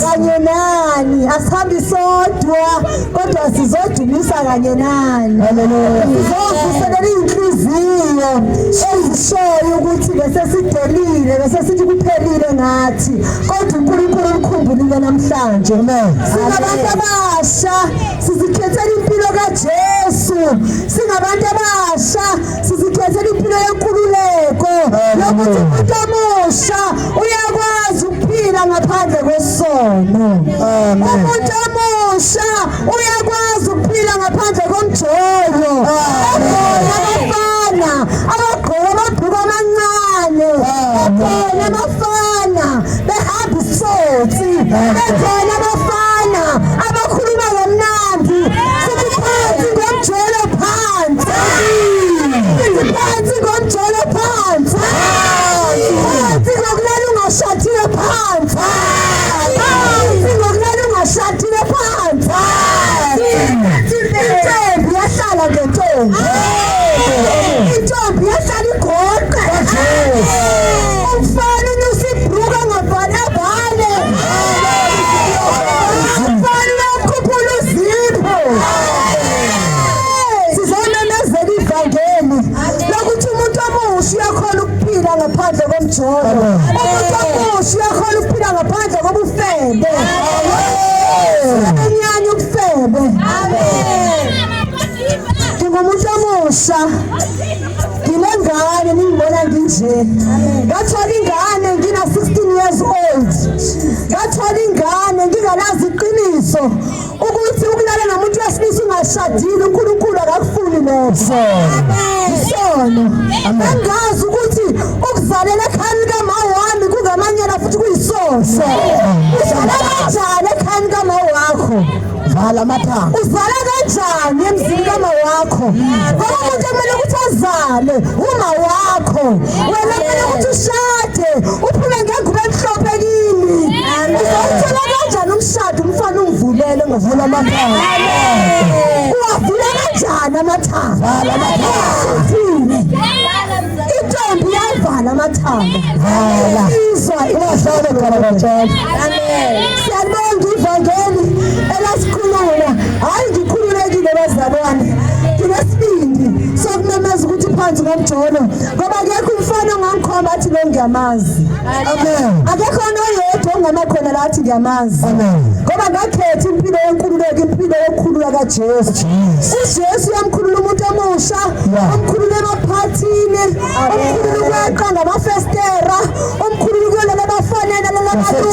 Kanye nani asihambi sodwa kodwa sizodumisa kanye nani. Haleluya. Sizovuselela inhliziyo ezishoyo ukuthi bese sidelile bese sithi kuphelile ngathi kodwa uNkulunkulu ukukhumbulile namhlanje. Singabantu abasha sizikhethela impilo kaJesu. Singabantu abasha sizikhethela impilo yenkululeko. Lokuthi umuntu omusha uyakwazi ukuphila ngaphandle kwesono. Umuntu omusha uyakwazi ukuphila ngaphandle komjolo. Abafana abagqoka amabhuku amancane, bekhona abafana behamba isotsi, bekhona abafana abakhuluma kamnandi. Sithi phansi ngomjolo phansi, sithi phansi ngomjolo phansi, phansi ngokulala ungashathile phansi, phansi ngokulala ungashathile phansi. Intombi yahlala ngentombi, intombi yahlala igoqa, umfana unyusa ibhruka ngavale avale, umfana uyakhuphula uzipho. Sizomemezela ivangeli lokuthi umuntu omusha uyakhona ukuphila ngaphandle komjolo, umuntu omusha uyakhona ukuphila ngaphandle kobufebe. Unyanya ubufebe. Ngumuntu omusha ngilengane ningibona nginje ngathola ingane ngina 16 years old ngathola ingane ngingalazi iqiniso ukuthi ukulala nomuntu wesilisa ungashadile uNkulunkulu akakufuni isono angazi ukuthi ukuzalela ekhaya likamawa wami kungamanyela futhi kuyisono uzala kanjani ekhaya likamawa wakho vala amathanga uzala kanjani emzini kama wakho ngoba umuntu kumele ukuthi azale uma wakho wena kumele ukuthi ushade uphume ngengubo emhlophe kini uzawuthola kanjani umshado umfana umvulele ngovula amathanga uwavula kanjani amathanga vala amathanga intombi yavala amathanga vala izwa ilahlale ngalabatshela amen siyabonga ivangeli elasikhulula hayi ngikhululekile bazalwane nginesibindi sokumemeza ukuthi phansi komjolo ngoba akekho umfana ongangikhomba athi lo ngiyamazi amen akekho noyedwa ongamakhona la athi ngiyamazi amen ngoba ngakhetha impilo yenkululeko impilo yokukhulula kaJesu uJesu uyamkhulula umuntu omusha umkhulula emaphathini umkhulula ukweqa amafestera umkhulula kulala bafanele lala bantu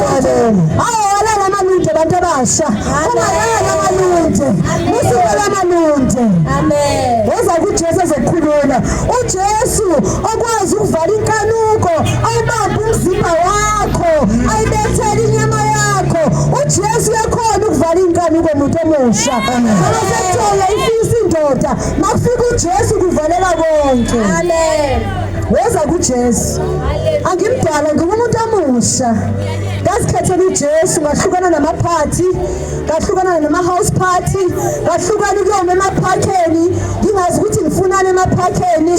awala lamalunde abantu abasha ungalala lamalunde musibala amalunde amen weza kuJesu ezokukhulula uJesu okwazi ukuvala inkanuko ayibamba umzimba wakho ayibethele inyama yakho uJesu yakhona ukuvala inkanuko umuntu omusha ngoba sekuthola ifisa indoda makufika uJesu kuvalela konke amen weza kuJesu angimdala ngumuntu omusha ngasikhethela uJesu ngahlukana namaphathi ngahlukana nama-house party ngahlukana ukuyoma emaphakeni ngingazi ukuthi ngifunani emaphakeni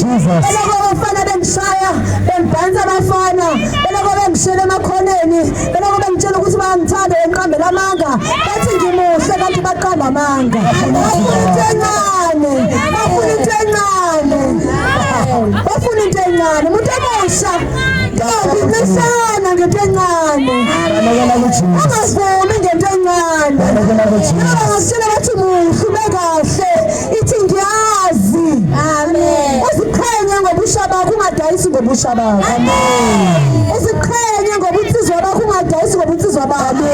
beloko abafana bengishaya bengibhanisa abafana beloko bengishela emakhoneni beloko bengitshela ukuthi bayangithanda bengiqambela amanga bathi ngimuhle kanti baqamba amanga bafuna into encane bafuna into encane bafuna into encane umuntu omusha ntombi nqisana ngento encane ungavumi ngento encane ngakutshela bathi muhle ube kahle ithi ngiyazi amen uziqhenye ngobusha bakho ungadayisi ngobusha bakho amen uziqhenye ngobunsizwa bakho ungadayisi ngobunsizwa bakho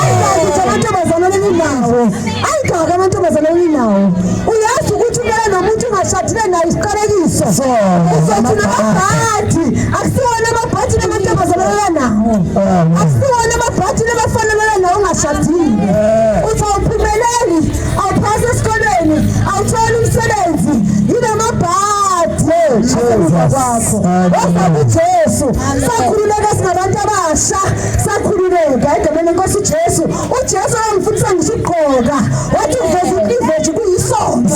ayikazi amantombazane olinawo ayikazi amantombazane olinawo uyazi ukuthi kumele nomuntu ungashadile naye isiqalekiso uzothi namabhadi akusiwona amabhadi namantombazane olanawo akusiwona amabhadi nabafanele nawo ungashadile uzawuphumeleli awuphasi esikolweni awutholi umsebenzi yinamabhadi kwakho weza kuJesu sakhululeka singabantu abasha sakhululeka egameni lenkosi uJesu uJesu ayangifundisa ngisho ukugqoka wathi uveza ukliveji kuyisono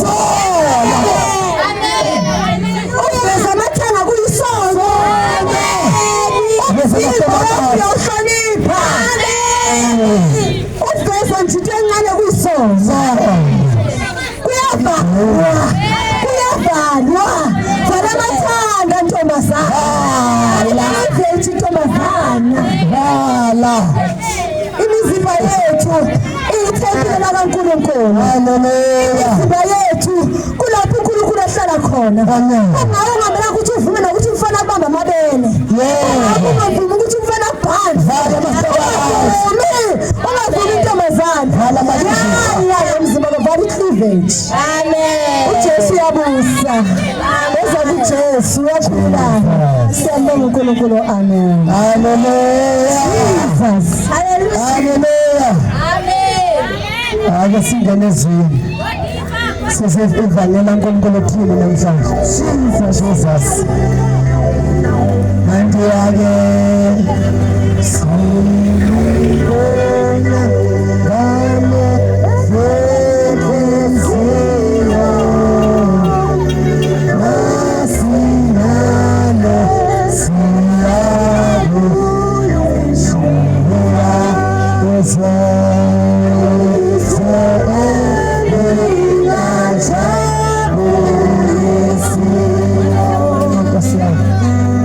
uveza amathanga kuyisono uyahlonipha uveza njito encane kuyisono kuyavalwa vala amathanga ntombazana iveti ntombazana vala imizimba yethu iyithempile lakaNkulunkulu imizimba yethu kulapho uNkulunkulu ahlala khona ungabela ukuthi uvume nokuthi umfana abamba amabele ungavumi ukuthi umfana abhande ungavumi intombazana vala umzimba kavala icleavage amen uJesu uyabusa weza kuJesu uyakhululana siyambonga uNkulunkulu amen Jesus hallelujah amen ake singene ezweni sesivalela uNkulunkulu othile namhlanje Jesus manje ake sibona ngane zethenzela masinalo siyalo siyalo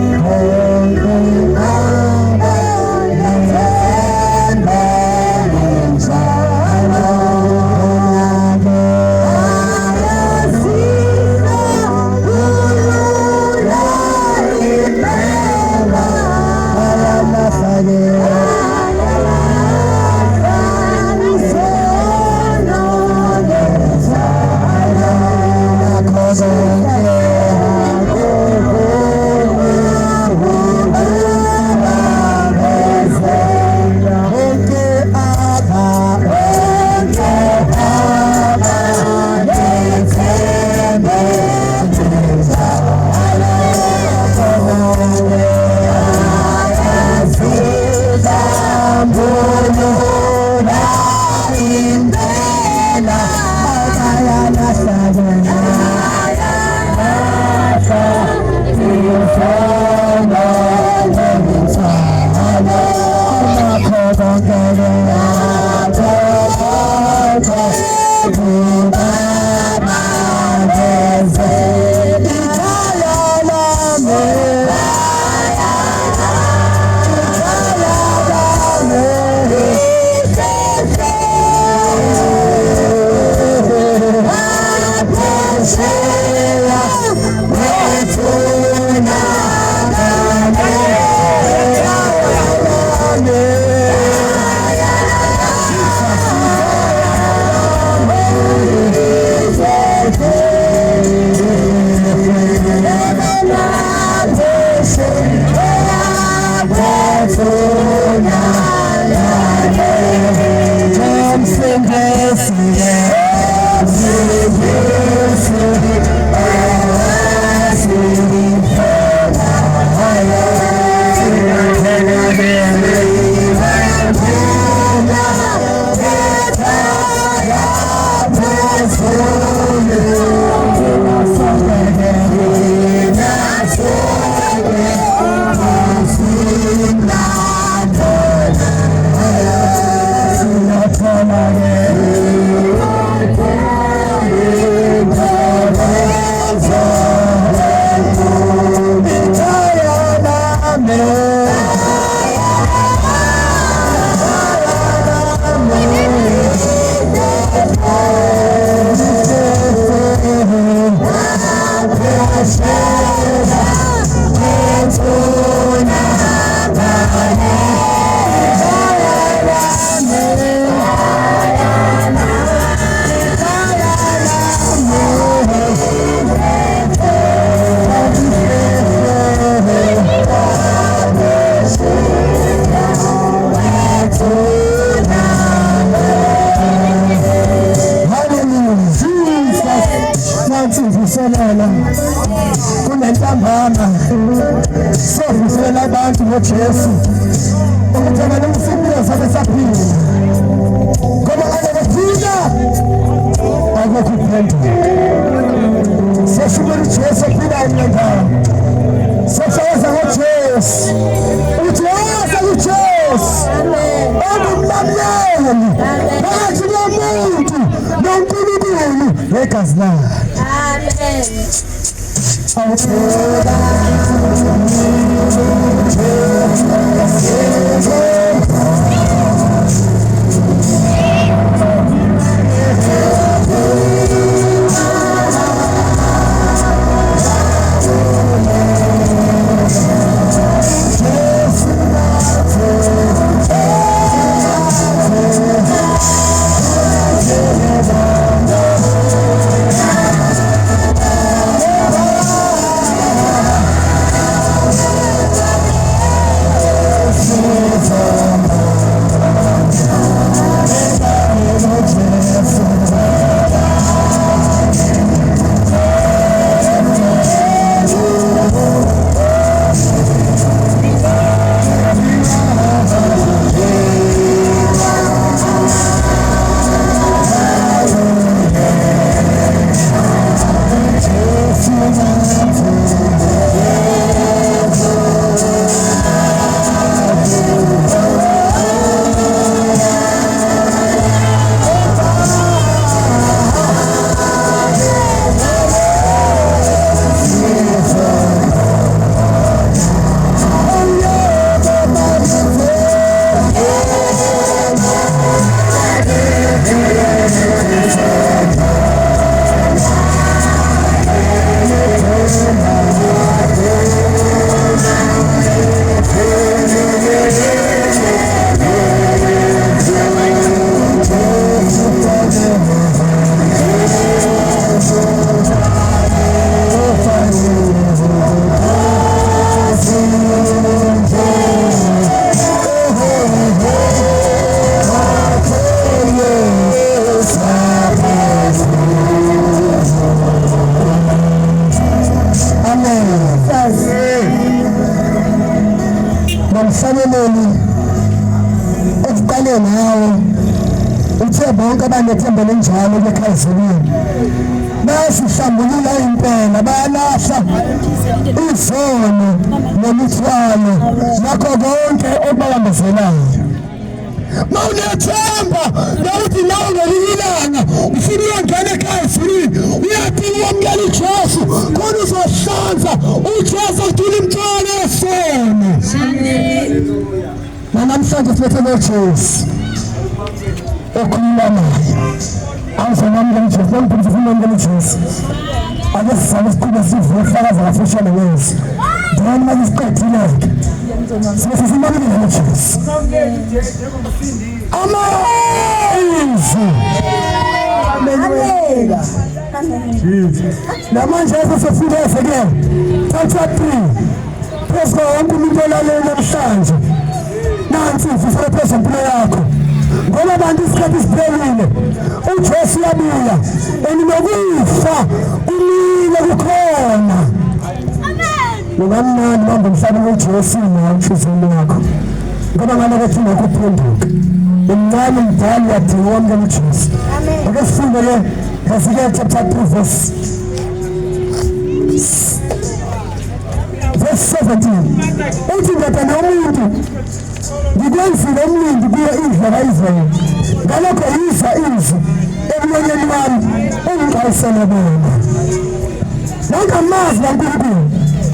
kunentambama sovuselela abantu ngoJesu ukuthi abanemisimpilo sabe saphila ngoba akufika akukuphendula sesibona uJesu ephila enendawo seshaza ngoJesu uthi wasa kuJesu ongumamleli phakathi komuntu noNkulunkulu negazi lakhe. Amen. bonke abanethemba lenjalo bekhazulini basihlambulula impela bayalahla izono nemithwalo nakho konke okubambezelayo mawunethemba nawuthi nawe ngelilanga ufuna uyongena ekhazulini uyadinga ukwamukela uJesu khona uzohlanza uJesu uthula imithwalo yesono. Namhlanje siphethe noJesu okhuluma naye awuzonamukela uJesu ngempilo ufuna uJesu ake sizame siqhube sivuhlakaza ngafishane ngezi ndani manje siqedile sifuna uJesu amazwi amenwela namanje sesifike ke thatha 3 phezu wonke umuntu olalela namhlanje nansi ufisa phezulu impilo yakho ngoba abantu isikhathi siphelile uJesu uyabuya eninokufa umile kukhona. Amen. Mambo mhlaba uJesu nenhliziyo yakho ngoba ngalokuthi ngokuphenduka umncane mdala yadinga ukwamukela uJesu. Ake sifunde le Hezekiah chapter 2 verse 17 uthi ndodana yomuntu ngikwenzile omningi kuyo indlela kaIsrayeli ngalokho yizwa izwi emlonyeni wami engixwayisele bona nangamazwi kaNkulunkulu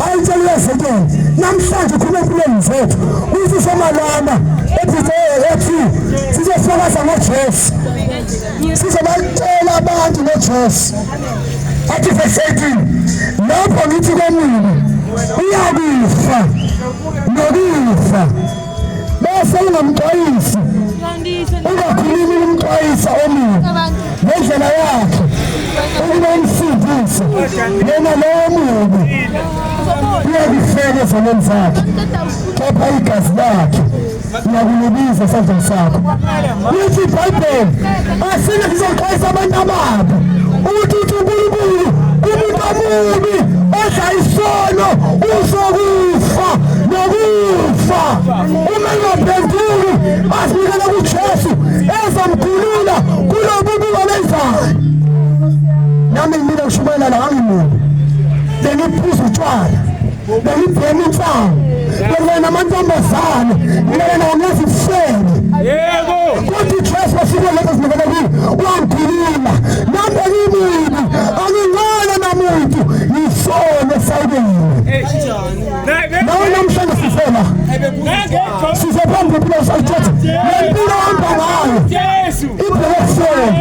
ayitshela Hezekiah namhlanje khona empilweni zethu uthi somalana ethi sizofakaza ngoJesu sizobatshela abantu ngoJesu athi verse 18 lapho ngithi komuntu uyakufa nokufa bese ungamxwayisi ungakhulumi umxwayisa omubi ngendlela yakhe ukuba umsindise yena lowo mubi uyakufela ezonweni zakhe kepha igazi lakhe liyakulibiza esandleni sakho. Lithi iBhayibheli asine sizoxwayisa abantu ababi ukuthi uNkulunkulu umuntu omubi odla isono uzokufa nokufa. Uma engaphenduli asinikela kuJesu ezamkhulula kulobubi obenzayo. Nami mina ngishumayela la angimubi bengiphuza utshwala bengibhema insango bengena namantombazane ngena ngezifeni kodwa uJesu wafika lapho sinikela kuye wangikhulula. Nami bengimubi angingona namuntu yisono esayibekile. Nawe namhlanje sifela sizophamba impilo sayithetha nempilo ohamba ngayo ibhekiseni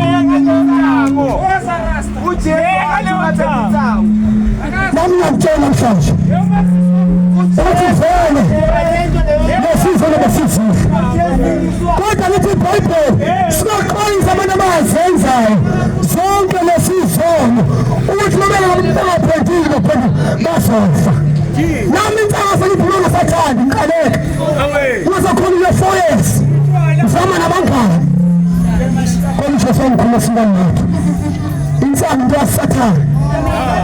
nami ngiyamtshela namhlanje ukuthi vele lesizwe lesizwe kodwa lithi iBhayibheli singaxwayisa abantu abazenzayo zonke lesizono ukuthi bengaphenduli bazofa. Nami insanga sengiphulula sathanda ngiqaleka uzokhona uyefoyesi uzama nabangani konje sengikhuluma singamnakho insanga into yasathana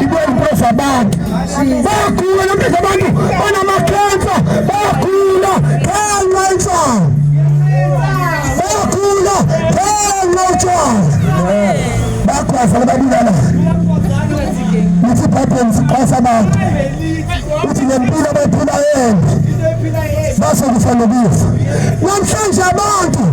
ibuye impilo zabantu bayagula nempilo zabantu banamakensa bayagula ngenxa insanga bayagula ngenxa utshwala bakwazi ababulala. Lithi iBhayibheli siqwayisa abantu uthi nempilo abayiphila yembi bazokufa nokufa. Namhlanje abantu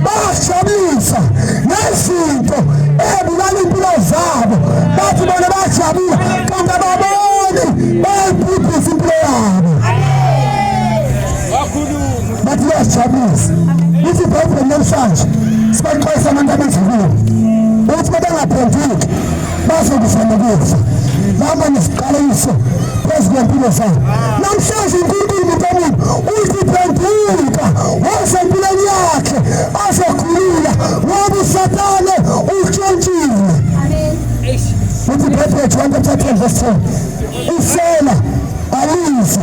bayasijabulisa nezinto ebulala impilo zabo bathi bona bayajabula kanti ababoni bayayiphiphisa impilo yabo bathi bayasijabulisa. Lithi iBhayibheli namhlanje sibaxwayisa abantu abenzekile ukuthi babengaphenduli bazokufa nokufa. Baba nesiqalekiso phezu kwempilo zabo. Namhlanje uNkulunkulu umuntu omubi uthi phendulika wasempilweni yakhe azokhulula ngoba uSathane utshontshile. Uthi iBhayibheli 1:10 isela alizi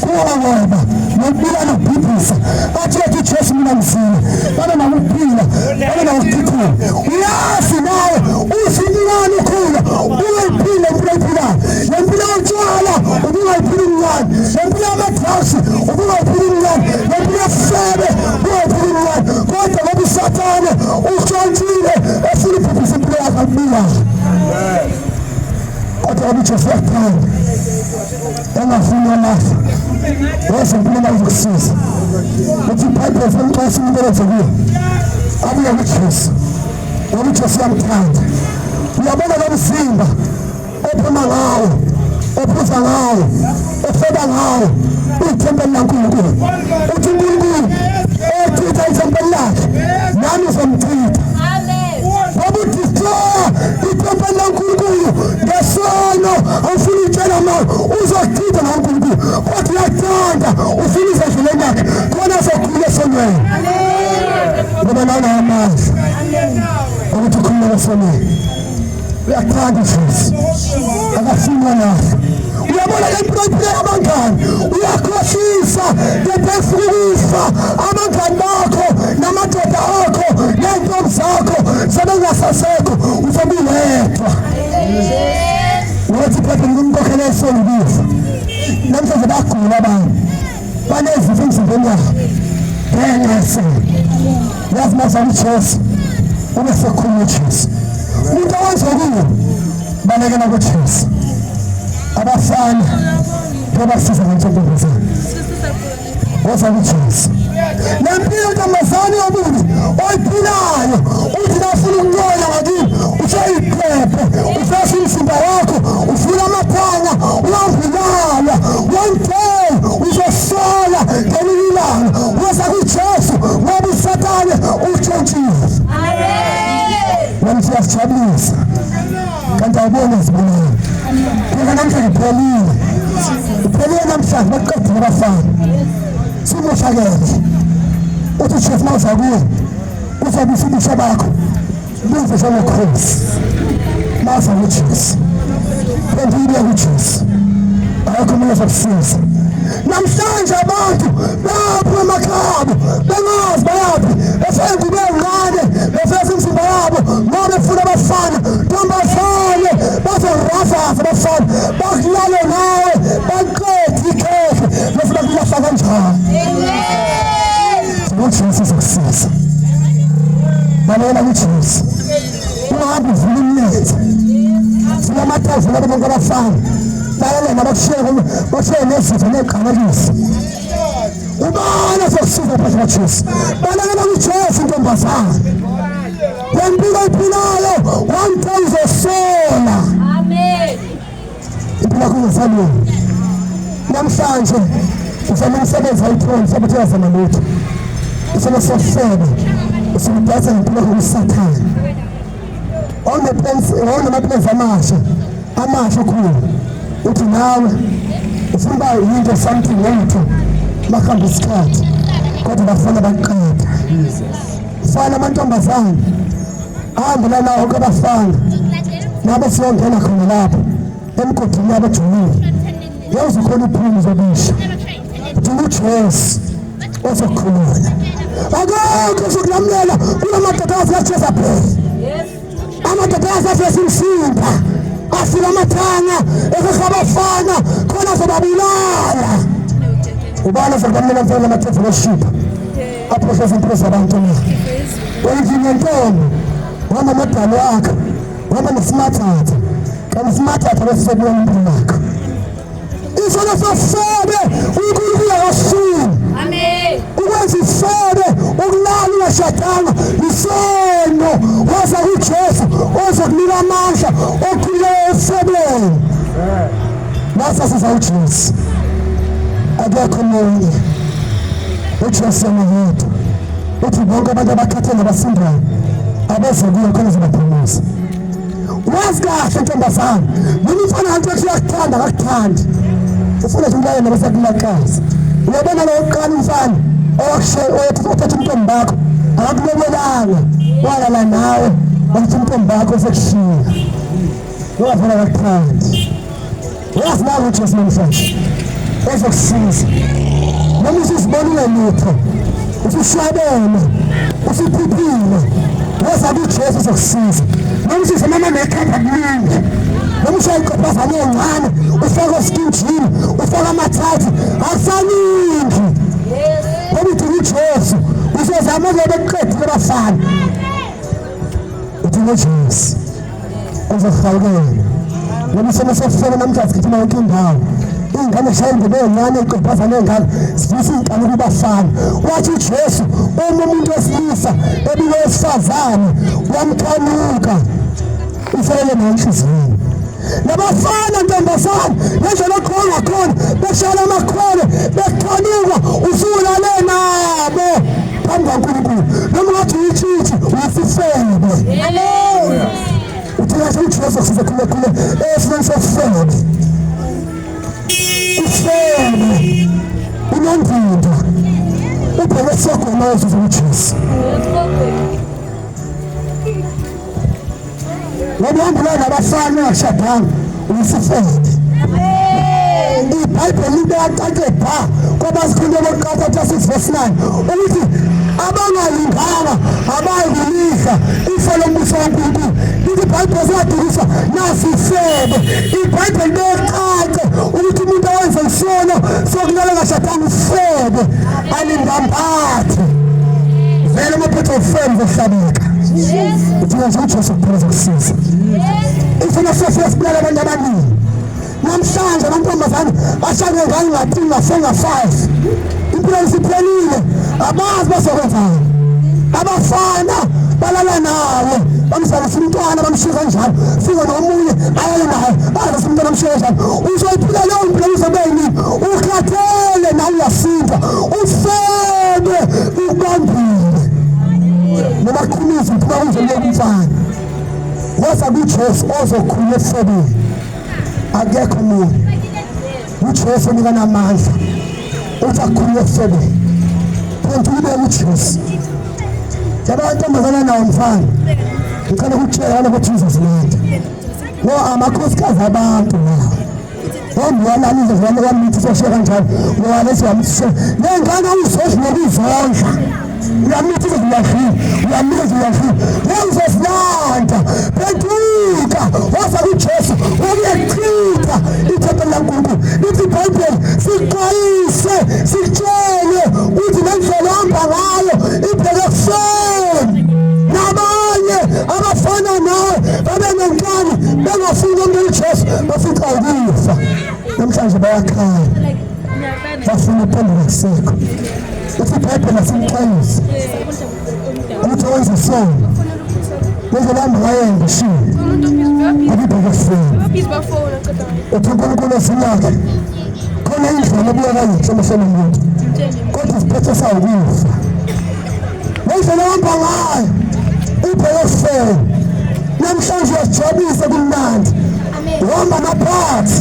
kuwaba nokubila nokubhibhisa athi ethi uJesu mina ngizile baba nakuphila baba nakukhula uyazi nawe usinyani ukhula uyiphile impilo ephilayo lempilo yotshwala ubungayiphili umncane lempilo yamadrugs ubungayiphili umncane lempilo yesebe ubungayiphili umncane kodwa ngoba uSathane utshontshile efuna ukubhibhisa impilo yakhe akubilayo kodwa uJesu yakuthanda engafuni lafa wezempilo bazokusiza. Uthi iBhayibheli semxwayisa umuntu olenzekile abuye kuJesu ngoba uJesu uyamthanda. Uyabona lo mzimba ophuma ngawo ophuza ngawo ofeba ngawo uyithempeli laNkulunkulu. Uthi uNkulunkulu echitha ithempeli lakhe nami uzomchitha. Ngoba udestroya ithempeli laNkulunkulu ngesono awufuni utshela mali uzochitha ngaNkulunkulu kodwa uyathanda ufuna izindleleni yakhe khona azokhulula esonweni. Ngoba nawe amandla ukuthi ukhulule esonweni uyathanda uJesu akafunwa nawe. Uyabona le mpilo yabangani uyakhohlisa ngephefukufa abangani bakho namadoda akho nentombi zakho sebengasasekho uzobe uwedwa. Wathi phela ngimkhokhela esoni kufa namhlanje bagula abantu banezifo emzimbeni yabo bengese yazi mase uJesu ube sekhuluma uJesu umuntu owenzekile balekela kuJesu abafana bebasiza ngentombazane woza kuJesu lempilo ntombazane yobubi oyiphilayo uthi nafuna ukuncola ngakini usayiphephe ufasa umzimba wakho ufuna amaphanga uyangilala one day uzosola ngelinye ilanga woza kuJesu ngoba uSathane utshontshile. Namthi siyasijabulisa kanti awubona izibonelo phela namhlanje iphelile namhlanje baqedile abafana simushakele uthi uJesu mawuza kuye uzobe usibisha bakho benze njengokhosi maza kuJesu phendile kuJesu akho umuntu ozokusiza namhlanje abantu bapha emakhaya bengazi bayaphi befike kube ngane befike imizimba yabo ngoba befuna abafana ntombazane bazorafasa abafana bakulale nawe baqede ikhekhe befuna kulahla kanjani uJesu uzokusiza balela kuJesu uhambe uvule imilenze vula amathavu labo bonke abafana balalele nabakushiye nezitho neqhakalisi ubani ozokusiza phakathi kwaJesu balekela kuJesu intombazane lempilo iphilayo one day uzosola impilo yakho izalweni namhlanje ufuna umsebenzi ayithole mhlawumbe uyazama lutho ufuna sofebe usukudasa ngempilo yakho kusathane onamaplans amasha khulu uthi nawe ufuna uba yinto something lento bahamba isikhathi kodwa bafuna baqeda fana amantombazane ahambela nawo kabafana nabe siyongena khona lapho emgodini yabajulile yazi khona iphini zobisha uthi uJesu ozokhulula akekho sokulamlela kunamadodakazi kaJezebheli amadodakazi asesimsinda afika amathanga ekhabafana khona zobabulala ubani ozokulamlela mfana amathetho worship aphoshesa impilo zabantu na wendlini ntombi wama madalo wakhe wama nesmartphone kanti smartphone besizobuya impilo yakhe isona sofebe uNkulunkulu akasini amen ukwenza isebe ukulala ungashadanga isono waza kuJesu ozokunika amandla okhulula esebeni nasa siza uJesu akekho omunye uJesu yedwa uthi bonke abantu abakhathele abasindayo abezokuya khona zibaphumuza wazi kahle ntombazane noma ufana kanti uyakuthanda akakuthandi ufuna nje umlayelo nabasakulakaza uyabona lo uqala umfana oyethatha umntombi bakho akakulobelanga walala nawe wathi umntombi bakho sekushiya wafuna akakuthandi wazi nawe uJesu namhlanje ezokusiza noma usizibonile lutho usushwabene usiphiphile waza kuJesu ezokusiza noma usizimama nekhanda kuningi noma ushayikophaza nencane ufaka oskinjini ufaka amathathi akusaningi ngoba uthi uJesu uzozama beqedile abafana uthi uJesu uzohawukela noma usefuna namhlanje sikhithima yonke indawo ingane shayinde bencane iqophaza nengane sifisa inkani kubafana wathi uJesu uma umuntu wesilisa ebike wesifazane wamkhanuka ufanele nenhliziyo nabafana ntombazane ngendlela khona beshala amakhole bekhanuka usulale nabo phambi kaNkulunkulu noma ngathi uyithithi uyisifebe amen uthi nje uJesu size khule esifeni sofebe ifebe unondinda ubheke sokho mawuze uJesu ngoba abafana bashadanga uyisifebe iBhayibheli liyacace pha ngoba sikhuluma ngoqathatha 6:9 ukuthi abangalinganga abayilihla ifa lombuso kaNkulunkulu iBhayibheli siyadukisa nasifebe iBhayibheli liyacace ukuthi umuntu owenza isono sokulala ngashadanga ufebe alindambathe vele amaphetho ofebe zohlabeka uthi nje uJesu kuphela zokusiza ifuna sofia sibulala abantu abaningi namhlanje amantombazane ashake ngathi ngasenga 5 impilo isiphelile abazi bazokwenzani abafana balala nawe bamsalisa umntwana bamshiya kanjalo fika nomunye ayele naye bazi umntwana bamshiya kanjalo uzoyiphila leyo impilo uzobeni ukhathele nawe uyasinda ufebe ubambile noma kumiza ukuba uzoleka umfana waza kuJesu ozokhulula esebeni akekho uJesu unika namandla uthi akhulule esebeni phela ube uJesu yabantu mazana nawo mfana ngicela ukutshela ukuthi Jesus lento no amakhosikazi abantu nawo Wala nizozwana kwamithi soshe kanjalo ngoba lesi wamithi nengane uzoshi ngokuzondla uyamithi ziyafika uyamithi ziyafika yenzosilanda phenduka woza kuJesu uyechitha ithempeli laNkulunkulu lithi iBhayibheli siqayise sitshele uthi lendlela ohamba ngayo ibheke kufeni nabanye abafana nawe babe nenkani bengafika uJesu bafika ukufa namhlanje bayakhala bafuna uphenduka kusekho uthi iBhayibheli asimxwayise ukuthi wenze isono ngezelamba ngayenga ushiye akubheke kufeni uthi uNkulunkulu ezinakhe khona indlela ebuya kayinhle emehlweni omuntu kodwa isiphetho sawo ukufa ngendlela ohamba ngayo ibheke kufeni namhlanje uyajabulisa kumnandi uhamba amaphathi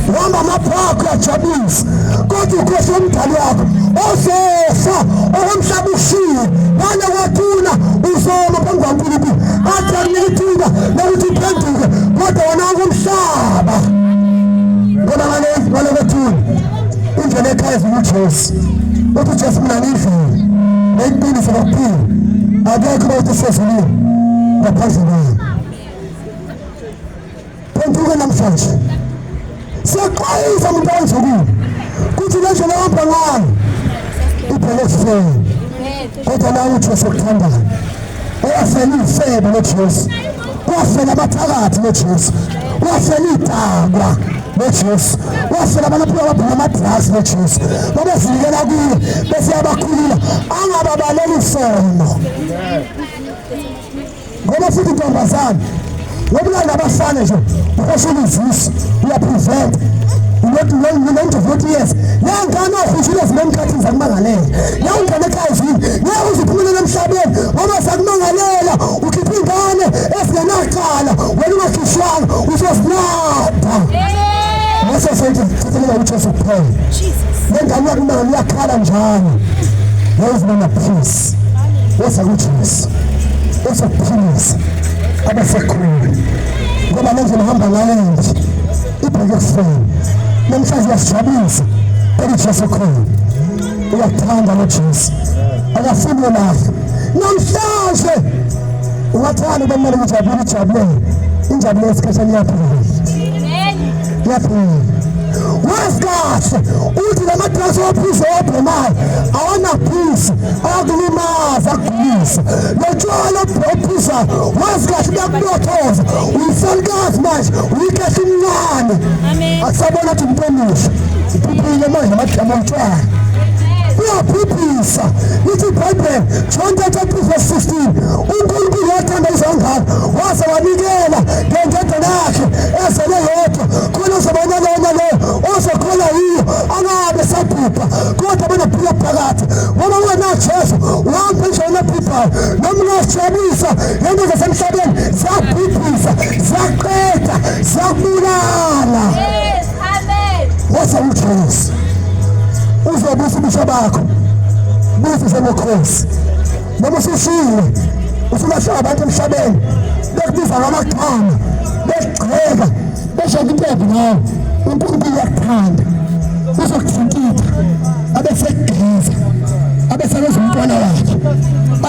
uhamba amaphakho uyajabulisa kodwa ukhosi womdali wakho ozofa okomhlaba ushiye ngale kwathuna uzoma phambi kwaNkulunkulu athi akunika ithuba lokuthi uphenduke kodwa wona kumhlaba ngoba ngale kwathuna indlela ekhaya uJesu uthi uJesu mina ngiyindlela neyiqiniso lokuphila akekho ukuthi sezulwini ngaphandle kwami phenduke namhlanje siyaxwayisa umuntu onzukile kuthi le ndlela ohamba ngayo ibheke kufeni kodwa nawe uJesu okuthandayo uyafela ifebe noJesu wafela abathakathi noJesu wafela idakwa noJesu wafela abantu ababhula amadrasi noJesu babezinikela kuye bese yabakhulula angababaleli isono ngoba futhi intombazane ngoba nabafana nje ukhosela izisi uyaprevent unomuntu 40 years yangane okhishile zinemkhathi zakumangalela yangane ekhayizini ngeke uziphumelele emhlabeni ngoba sakumangalela ukhipha ingane ezingenaqala wena ungakhishwanga uzozinatha ngase senze sithele uJesu kuphela lengane yakumangalela yakhala njalo ngezibona peace wesa kuJesu osokuphilisa abasekhulu ngoba manje uhamba ngayo nje ibheke kufeni namhlanje uyasijabulisa kodwa Jesu khona uyakuthanda noJesu akafuni lafa namhlanje ungathanda ubemele ujabule injabulo esikhashana iyaphela wasikahle uthi lamadrasi waphuza wabhemayo awana peace akulimaza akugulisa lotshwala ophuza wasikahle kuyakulothoza uyisalikazi manje uyikehla imncane akusabona ukuthi umpemusha uphuphile manje amadlama omtshwala uyaphuphisa lithi iBhayibheli John 3:16 uNkulunkulu wathanda izangalo waze wanikela ngendodana yakhe ezele yodwa khona uzobona lona lo ozokhola yiyo angabe sabhubha kodwa bonaphila phakathi ngoba wena Jesu uhambe nje unaphuphayo noma uyasijabulisa lento zasemhlabeni ziyabhubhisa ziyaqeda ziyabulala Yes, amen. wasa uJesu uzobusa ubusha bakho buze semkhosi noma usushiwe usulahlala abantu emhlabeni bekubiza ngamagama begceka beshaka impembe nawe uNkulunkulu uyakuthanda uzokuthinkitha abesekugeza abesekwenza umntwana wakhe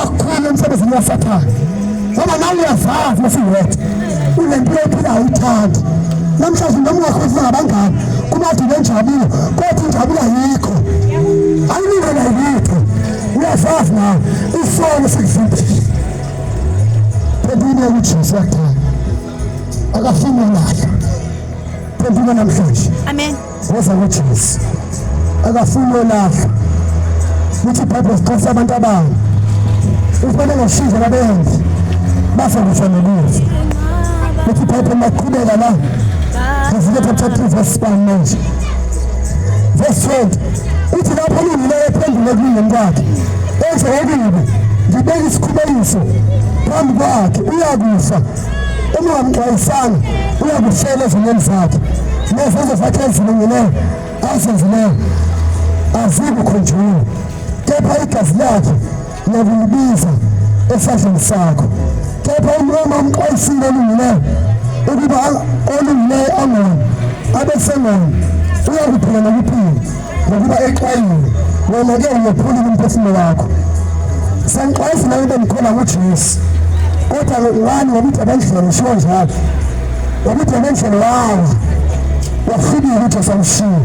akhona emsebenzini wasathane ngoba nawe uyazazi masiwethu unempilo ephilayo uthanda namhlanje noma ungakhohlwa ngabangani kumathi nenjabulo kodwa injabulo ayikho ayilungela yikho uyazazi nawe isono sekuvimbile phendula uJesu yakuthanda akafuni ulahla phendula namhlanje Amen. woza kuJesu akafuni ulahla uthi iBhayibheli siqinisa abantu abangu ufanele ngashintsha labenzi bafa kufanelekile uthi iBhayibheli maqhubeka la Ezekiel chapter 3 verse 1 manje verse 20 uthi lapho ulungile ephendule kuye mkwakhe enze okubi ngibeka isikhubekiso phambi kwakhe uyakufa uma ungamxwayisanga uyakufela ezimeni zakhe nezenzo zakhe ezilungileyo asenzileyo azikukhunjula, kepha igazi lakhe liyakulibiza esandleni sakho. Kepha uNoma umxwayisile olungileyo ukuba olungileyo angoni abesengoni uyakuphila nokuphila ngokuba exwayile, wena-ke uyephulile umphefumulo wakho. Sengixwayisa nawe bengikholwa kuJesu, kodwa ngani ngoba udebendlela ushiwo njalo, ngoba udebendlela wawa wafikile uJesu amshiya.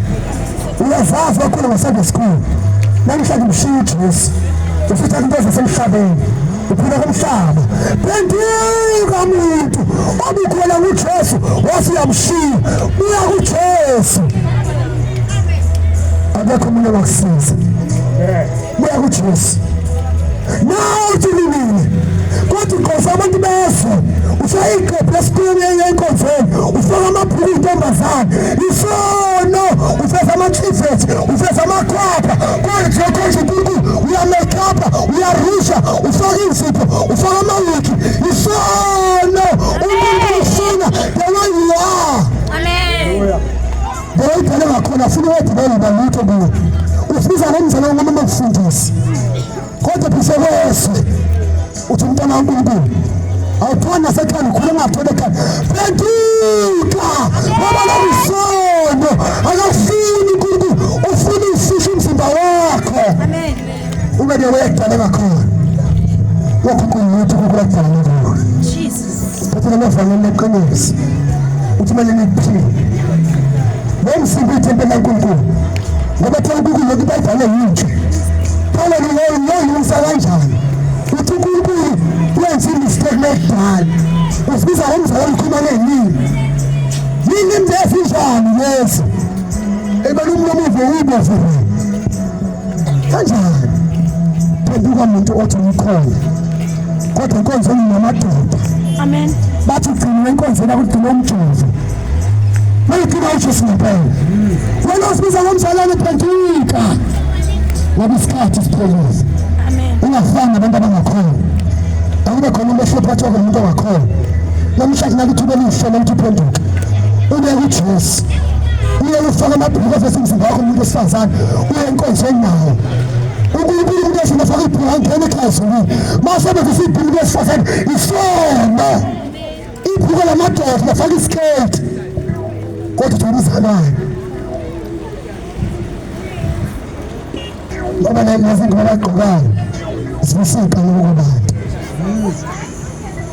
Uyazazi kakhulu nge-Sunday school namhlanje umshiya uJesu, ufitha into zasemhlabeni, uphila komhlaba. Phenduka muntu obukholwa kuJesu wase uyamshiya, uya kuJesu. Akekho umuntu ongakusiza, uya kuJesu. Nawe uthulile kodwa inkosi abantu bezwe usayiqephe esikhulumeni yenkonzweni, ufaka amabhuku intombazane isono, ufeza ama-cliffets, ufeza amakhwapha, kodwa nje uNkulunkulu uyamekhapha, uyarusha, ufaka izipho, ufaka amawigi, isono. uNkulunkulu ufuna the way you are. Amen. The way uphele ngakhona afuna wedibele balutho kuwe, usibiza nomzala wangoma bakufundisa. Kodwa phise kweswe uthi umntwana kaNkulunkulu awuphana nasekhaya ukhuluma ngaphela ekhaya, phenduka ngoba lomsono akafuni uNkulunkulu, ufuna usisho umzimba wakho. Amen. Ube newedala ngakhona wokuNkulunkulu uthi ukukula kudala kuwe. Jesus. Phela navangele leqiniso uthi manje ngiphile nomsimbi ithempeli laNkulunkulu, ngoba phela uNkulunkulu lokuba idale yintsha. Phala niyo kanjani uthi uNkulunkulu wenza imistake nekudala, usibiza ngomzala omkhuluma ngeningi yini imdefu njani lezi ebala umlomo uvuyibovu kanjani. Phenduka muntu othi umkhona, kodwa enkonzweni namadoda. Amen. Bathi ugcine enkonzweni akudinga umjovo mayigcina uJesu ngempela. Wena usibiza ngomzalwane, phenduka ngoba isikhathi siphelile. Amen. Ungafani nabantu abangakhona, akube khona umuntu ehluphathwa ngumuntu ongakhona. Namhlanje nakuthuba elihle lokuthi uphenduke uye kuJesu, uye ufake amabhuku aveza umzimba wakho umuntu wesifazane, uye enkonzweni nawo. uNkulunkulu umuntu efuna afake ibhuku angena ekhaya ezulwini, masebenzisa ibhuku lesifazane isono, ibhuku lamadoda lafaka isiketi, kodwa uthi umzalwane ngoba nazi ngoba bagqokayo zibusika lokubantu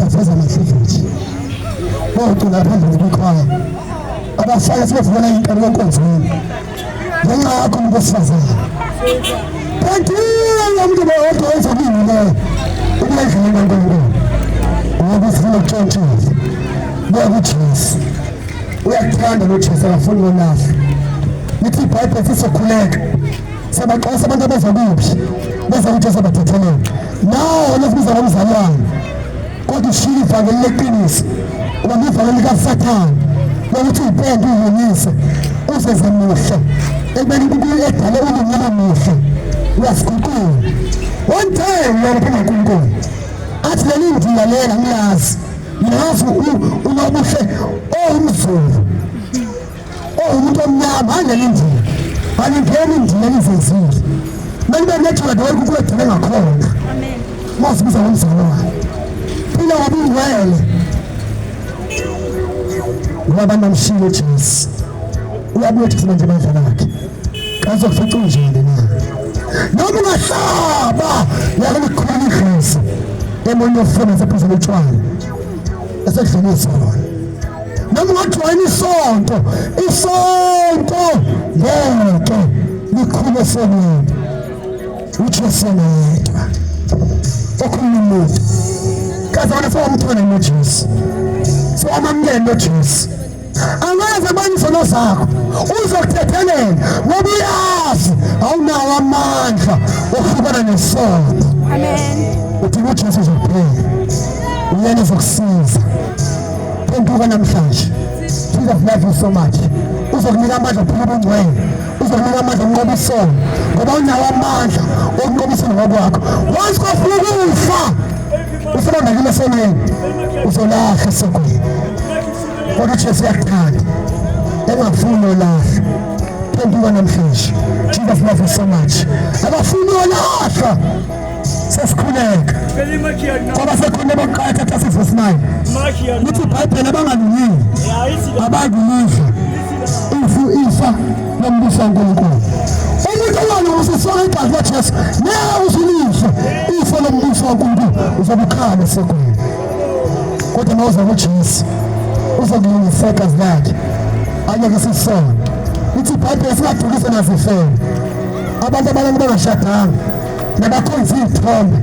bafeza amafifithi bocula phambili kwekhaya, abafana sebevula inkalo yenkonzweni ngenxa yakho umuntu wesifazane. Phenduka umuntu oyedwa wenza kimi leyo ukuya endleleni kaNkulunkulu, ngoba ufuna ukutshontshela buya kuJesu. Uyakuthanda noJesu, akafuni ukulahlwa. Lithi iBhayibheli sizokhuleka sabaxwayisa abantu abeza kuphi beza kuJesu abathethelele nawo lesibiza ngomzalwane, kodwa ushiye ivangeli leqiniso, ubambe ivangeli likaSathane lokuthi uyipende uyinyise uzeze muhle ekubeni uNkulunkulu edale ulungile muhle. Uyasiguqula one time yona phela uNkulunkulu athi leli ndiya lena ngiyazi, ngiyazi unobuhle owumzulu umuntu omnyama aleli ndiya alingeni indiya elizezile manibe nethola dawe uNkulunkulu edale ngakhona. Amen. Masibiza ngomzalwane phila ngoba ungcwele, ngoba namshilo uJesu uyabuya ethi manje bandla lakhe kazokufica unjani na noma ungahlaba yakalikhona ihlisa emoyeni yofuna sephuzela utshwala esedlini yesona, noma ungajoyina isonto ngeke likhule esonweni uJesu yedwa okhuluma umuntu kazana sowamthona noJesu, sowamamukela noJesu. Angaze banisono zakho uzokuthethelela ngoba uyazi awunawo amandla ohlukana nesono. Amen. Uthi uJesu uzokuphela, uyena uzokusiza. Phenduka namhlanje. Jesus love you so much. Uzokunika amandla ophuma ubungcwele, uzokunika amandla okunqoba isono ngoba unawo amandla okunqoba isono ngokwakho. Once kwafika ukufa usebenzile esonweni uzolahla esogwini, kodwa uJesu uyakuthanda engafuni olahla. Uyaphenduka namhlanje. Jesus loves you so much. Abafuni olahla. Sesikhuleka. Ngoba sekhona baqala thatha verse 9. Lithi iBhayibheli abangalungile. Abangilidla. Ifa nombuso kaNkulunkulu. Umuntu owalo usifaka igazi laJesu. Nawe usulidla. Ifa nombuso kaNkulunkulu uzobukhala sekhona. Kodwa mawuza kuJesu. Uzokulungisa igazi lakhe. Angeke sisona. Lithi iBhayibheli singadukisa nazifele. Abantu abaningi bangashadanga. Nabakhonza izithombe.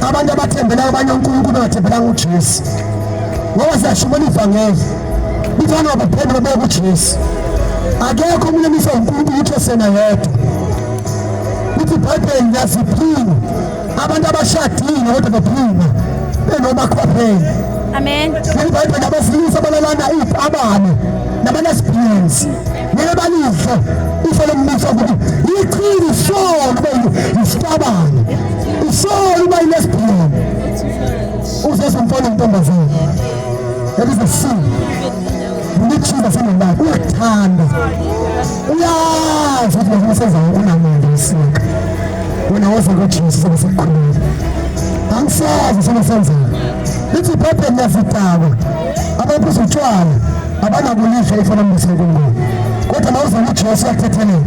Abantu abathembela abanye uNkulunkulu bangathembelanga uJesu. Ngoba siyashumela ivangeli. Bithana abaphendula baye kuJesu. Akekho umuntu emisa uNkulunkulu uthi sena yedwa. Lithi iBhayibheli yaziphina. Abantu abashadile kodwa baphina. Benomakhwapheni. Amen. iBhayibheli abasilisa abalalana abane nabanesibhiyensi. Ngeke balidle ifa lombuso ukuthi iqhili isolo kube isitabane. Isolo uba inesibhiyeni. Uzesumfana intombazane. That is the sin. Jesus in your life. Uyakuthanda. Uyazi ukuthi usebenza unamandla usika. Wena wazi ukuthi Jesus usekukhulile. Angisazi sokusenzana. Lithi iBhayibheli yazidaba. Abantu uzotshwala. Abanakulidla ifa lombuso kaNkulunkulu. Kodwa mawuza kuJesu yakuthethelele.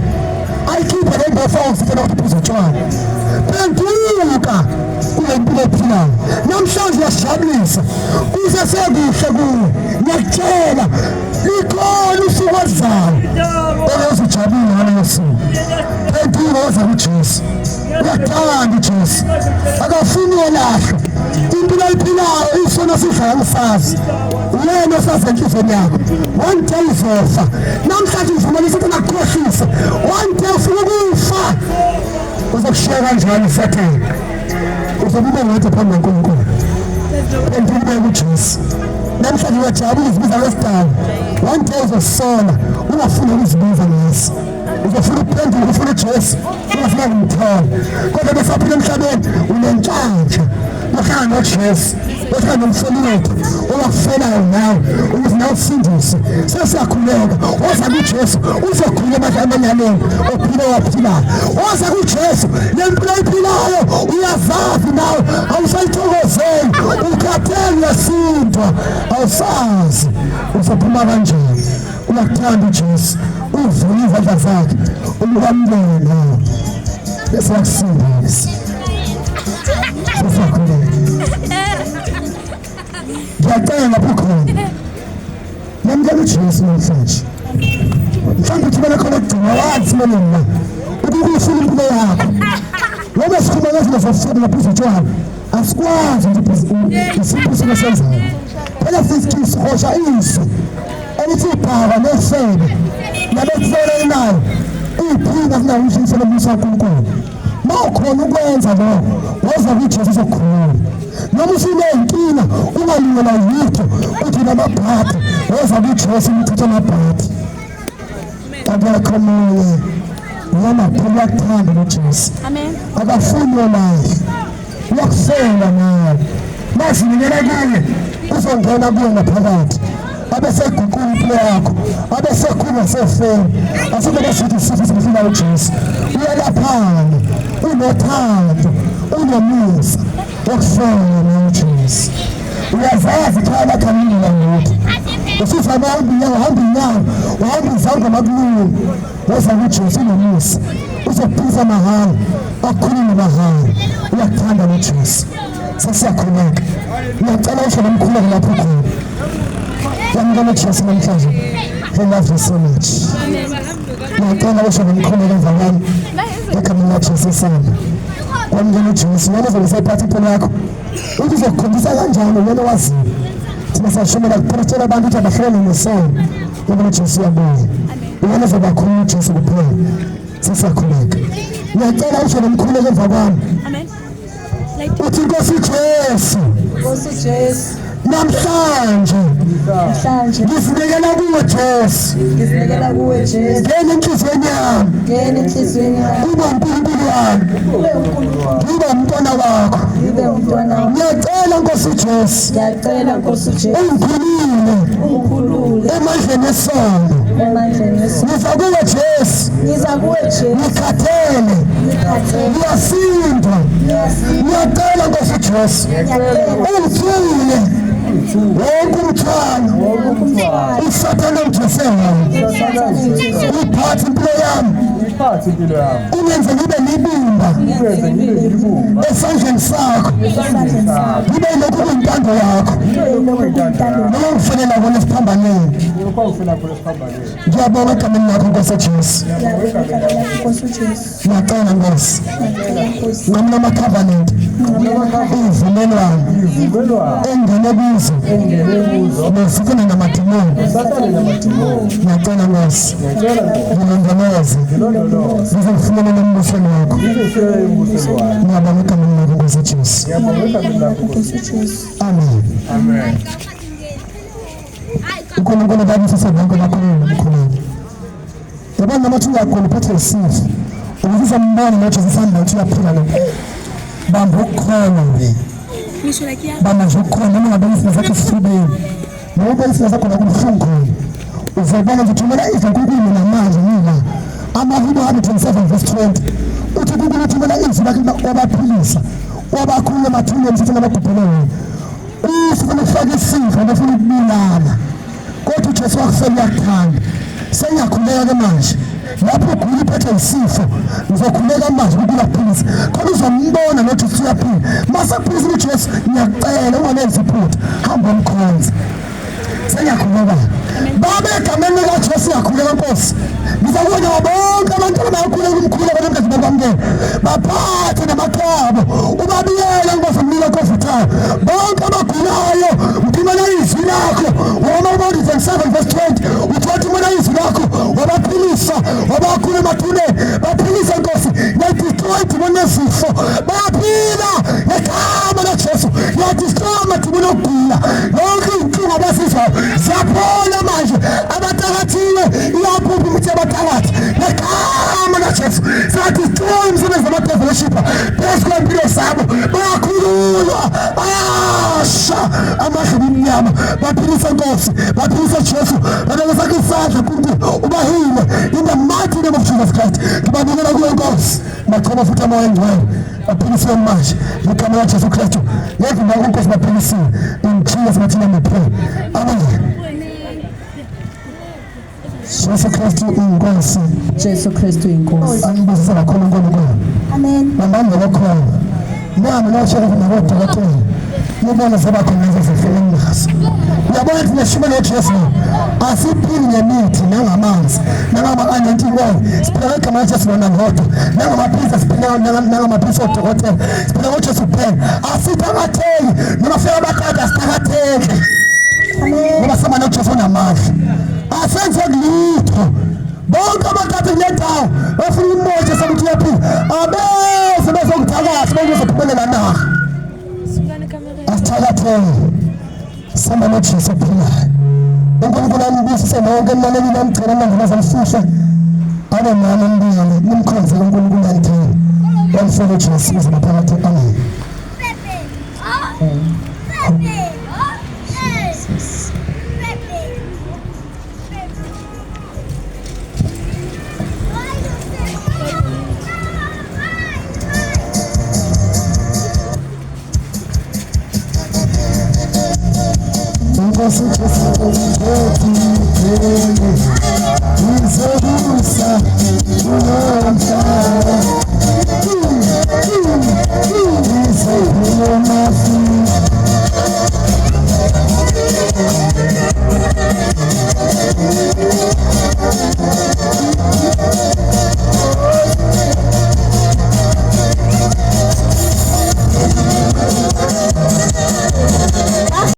Ayikhipha le nto false phela ukuthi uzotshwala. Phenduka kule mpilo ephilayo. Namhlanje uyasijabulisa. Kusesekuhle kuwe. Ngiyakutshela likhona usuku oluzayo. Uzojabula ngaleyo suku. Phenduka woza kuJesu. Uyakuthanda uJesu. Akafuni olahla. Impilo ephilayo isona sidla usazi. Wena osazi enhlizweni yakho. One day uzofa. Namhlanje uvumelisa ukuthi nakukhohlisa. One day ufuna ukufa. Uzokushaya kanjani Satan? Uzobuka ngathi phambi kaNkulunkulu. Phenduka kuJesu. Namhlanje uyajabula uzibiza ngesidala. One day uzosola. Ungafuni ukuzibiza ngesi. Uzofuna ukuphendula ufuna uJesu. Ungafuna ukumthola. Kodwa besaphila emhlabeni unentshantsha. Uhlala noJesu. Uhlala nomfeli wethu. Owakufelayo nawe. Ukuze nawe usindise. Sesiyakhuleka. Woza kuJesu. Uzokhuluma emanyaleni. Ophila waphilayo. Woza kuJesu. Le mpilo ephilayo uyazazi nawe. Awusayithokozeli. Ukhathele uyasindwa. Awusazi. Uzophuma kanjani? Uyakuthanda uJesu. Uvule izandla zakhe. Umkwamukele nawe. Bese yakusindisa. Sesiyakhuleka. Ngiyacela lapho khona. Namukela uJesu namhlanje. Mhlawumbe uthi bana khona ukugcina wazi mina. Ukufuna impilo yakho. Ngoba sikhuluma ngezinto zofuna ngaphezu utshwala. Asikwazi ukuthi isipho sesenzayo. Phela sithi sihosha iso. Elithi ibhaka nesebe. Nabekuzola nayo. Iphina sinawushintsha lombuso kaNkulunkulu. Mawukhona ukwenza lokho. Woza kuJesu uzokhuluma. Noma usunenkinga ungalungela yitho uthi namabhati woza kuJesu umthetho amabhati. Akekho omunye uyamaphila yakuthanda noJesu. Amen. Akafuni olahle. Uyakusela nawe. Mazinikela kuye uzongena kuye ngaphakathi. Abeseguqula impilo yakho. Abesekhula sefeni. Asike besithi sithi sifuna uJesu. Uyalaphana. Unothando. Unomusa. Wakufona uJesu. Uyazazi khala khamile ngokuthi. Usifana uhamba inyawo, uhamba izandla makulungu. Woza kuJesu unomusa. Uzophuza mahhala. Akhulule mahhala. Uyakuthanda uJesu. Sesiyakhuleka. Ngiyacela usho nomkhuleko lapho khona. Yamukela uJesu namhlanje. He loves you so much. Ngiyacela usho nomkhuleko emva kwami. Ekhaya laJesu sana. Kwamukela uJesu. Wena uzosayiphatha impilo yakho. Uthi uzokukhombisa kanjani wena waziyo. Thina siyashomela kuphela abantu ukuthi abahlale nesono. Ngoba uJesu uyabuya. Wena uzobakhulula uJesu kuphela. Sesiyakhuleka. Ngiyacela usho nomkhuleko emva kwami. Amen. Uthi Nkosi Jesu. Nkosi Jesu. Namhlanje Namhlanje ngizinikela kuwe Jesu. ngizinikela kuwe Jesu. Ngene enhliziyweni yami. ngena enhliziyweni yami ube uNkulunkulu wami ube uNkulunkulu ngibe umntwana wakho ube umntwana wakho ngiyacela Nkosi Jesu ngiyacela Nkosi Jesu ungikhulule ungikhulule emandleni esondo emandleni esono ngiza kuwe Jesu ngiza kuwe Jesu ngikhathele ngiyasindwa ngiyacela Nkosi Jesu ungithule wonke umthwalo uSathane ongithwesela uphathe impilo yami ungenze ngibe libumba esandleni sakho ngibe lokhu kuyintando yakho noma ngifanele kona esiphambaneni ngiyabonga egameni lakho Nkosi Jesu ngiyacela Nkosi ngamla ama-covenant izivumelwano engene kuzo nesifuna namadimoni ngiyacela Nkosi ngilondoloze ngizofumana nembusweni wakho ngiyabonga egameni lakho Nkosi Jesu amen uNkulunkulu babusise bonke bakhulule nomkhululi yabona namathuba akho uphethe isifo ukuze umbone noJesu sihamba uthi uyaphila lo bamba ukukhona bamba nje ukukhona noma ngabe isifo sakho sifubeni noma isifo sakho kubuhlungu khona uzobona ukuthi thumela izinkukulu namanje mina amaHubo 127:20 uthi uNkulunkulu thumela izwi lakhe wabaphilisa wabakhulula emathuneni msithi nabagubheleyo ufuna ukufaka isifo nofuna ukubulala kodwa uJesu wakusela uyakuthanda sengiyakhuleka manje lapho ugula uphethe isifo ngizokhuleka manje ukulaphilisa khona uzombona noJesu uyaphila masaphilisa uJesu ngiyacela unganenzi iphutha hamba umkhonza sengiyakhuleka baba egameni likaJesu uyakhuleka Nkosi ngizakubona bonke abantu abakhuleka umkhuleko nomkazi babamkela baphathe namakhabo ubabiyela Nkosi umnika Nkosi ekhaya bonke abagulayo uthumela izwi lakho woma 127:20 uthi umana izwi lakho wabaphilisa wabakhulula emathuneni baphilisa Nkosi ngiyadestroy idimoni nezifo baphila ngegama likaJesu ngiyadestroy amadimoni okugula yonke inkinga abasizwayo ziyaphola manje abathakathile iyaphupha imithi yabathakathi ngegama likaJesu siyadestroy umsebenzi wama-devilship phezu kwempilo zabo bayakhululwa bayasha amahlo omnyama baphilisa Nkosi baphilisa Jesu babekesakho isandla kuNkulunkulu ubahile in the mighty name of Jesus Christ ngibabekela kuwe Nkosi bachoma futhi amoya engcwele baphilisiwe manje ngegama likaJesu Kristu ngevimba uNkosi baphilisiwe in Jesus mighty name we pray amen. Jesu Kristu inkosi Jesu Kristu inkosi angibusisa kakhulu uNkulunkulu amen namandla kakhulu nami noshaka nabodokotela nibona sebakhona ezifeni ngaso uyabona ukuthi neshuma noJesu asiphili ngemithi nangamanzi nangama-anti-oil siphila ngegama likaJesu lona ngodwa nangamaphilisi siphila nangamaphilisi odokotela siphila ngoJesu kuphela asithakatheki noma fika abakade asithakatheki ngoba sihamba noJesu onamandla asenze lutho bonke abakade kule ndawo bafuna umoja sokuthi uyaphila abeze bezokuthakatha bezophumelela na asithakatheke sihamba noJesu ophilayo uNkulunkulu ambusise nonke emlaleli namgcina amandla amfihle abe mama mbiyele nimkhonze uNkulunkulu alithini wamfela uJesu ukuze baphakathi amen. Nkosi Jesu ngizobusa